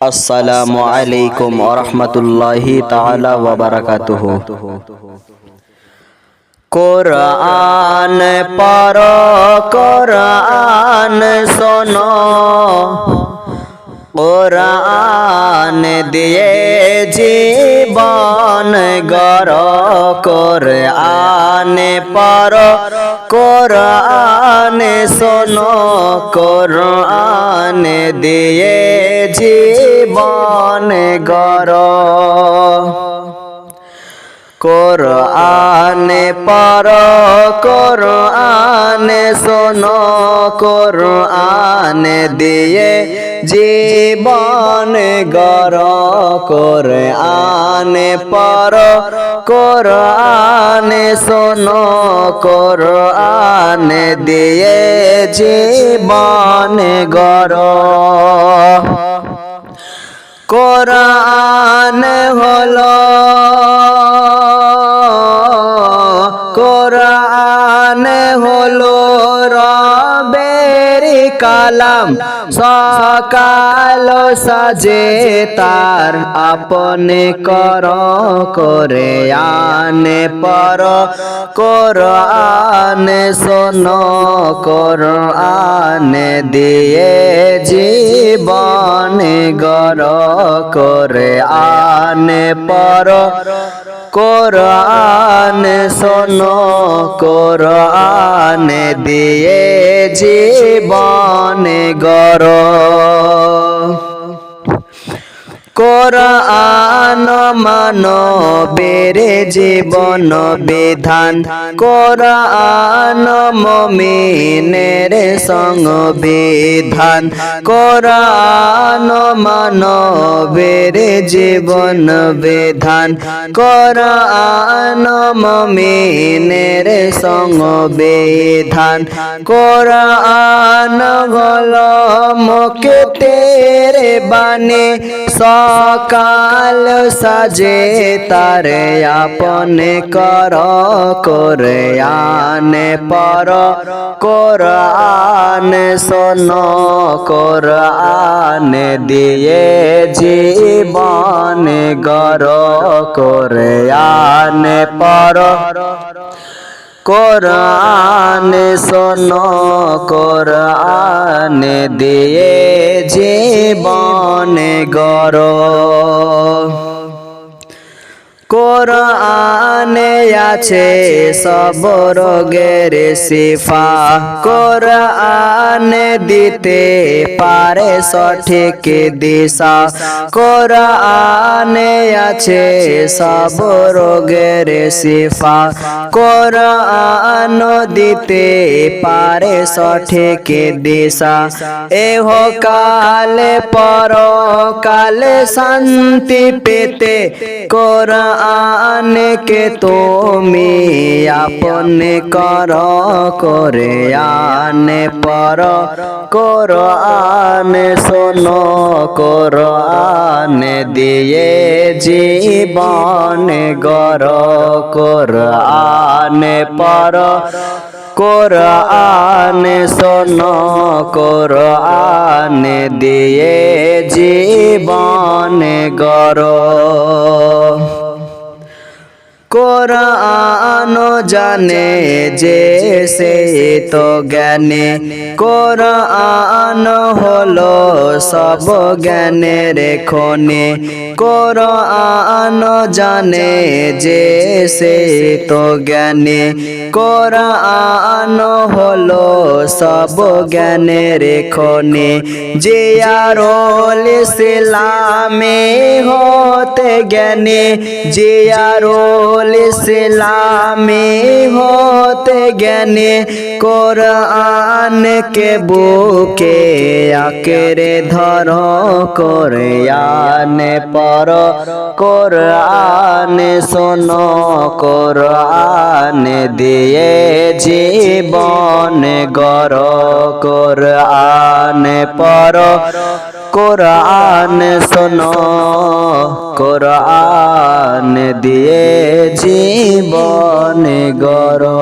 আসসালামু আলাইকুম ওয়া রাহমাতুল্লাহি তাআলা ওয়া বারাকাতুহু। কোরআন পড়ো, কোরআন শোনো, কোরআন দিয়ে জীবন গড়ো। কোরআন পড়ো, কোরআন শোনো, কোরআন দিয়ে জীবন গড়ো। কোরআন পড়ো, কোরআন শোনো, কোরআন দিয়ে জীবন গড়ো। কোরআন পড়ো, কোরআন শোনো, কোরআন দিয়ে জীবন গড়ো। কোরআন হলো, কোরআন হলো রবের কালাম, সকাল সাজে তার আপনে কর। কোরআন পড়ো, কোরআন শোনো, কোরআন দিয়ে জীবন গড়ো। কোরআন পড়ো, কোরআন শোনো, কোরআন দিয়ে জীবন গড়ো। কোরআন মানবের জীবন বিধান, কোরআন মুমিনের সংবিধান। কোরআন মানবের জীবন বিধান, কোরআন মুমিনের সংবিধান। কোরআন হলো মুক্তির বাণী, সকাল সাজে তারে আপনে কর। কোরআন পড়ো, কোরআন শোনো, কোরআন দিয়ে জীবন গড়ো। কোরআন পড়ো, কোরআন শোনো, কোরআন দিয়ে জীবন গড়ো। কোরআনে আছে সব রোগের শিফা, কোরআন দিতে পারে সঠিক দিশা। কোরআনে আছে সব রোগের শিফা, কোরআন দিতে পারে সঠিক দিশা। এহ কালে পরকালে শান্তি পেতে কোরআন কে তুমি আপনে কর। কোরআন পড়ো, কোরআন শোনো, কোরআন দিয়ে জীবন গড়ো। কোরআন পড়ো, কোরআন শোনো, কোরআন দিয়ে জীবন গড়ো। কোরআন জানে যে সে তো জ্ঞানী, কোরআন হলো সব জ্ঞানের খনি। কোরআন জানে যে সে তো জ্ঞানী, কোরআন হলো সব জ্ঞানের খনি। জিয়ারুল ইসলামে হতে জ্ঞানী, জিয়ারুল ইসলামে হতে জ্ঞানী। কোরআন কে বুকে আঁকড়ে ধরো। কোরআন পড়ো, কোরআন শোনো, কোরআন দিয়ে জীবন গড়ো। কোরআন পড়ো, কোরআন শোনো, কোরআন দিয়ে জীবন গড়ো।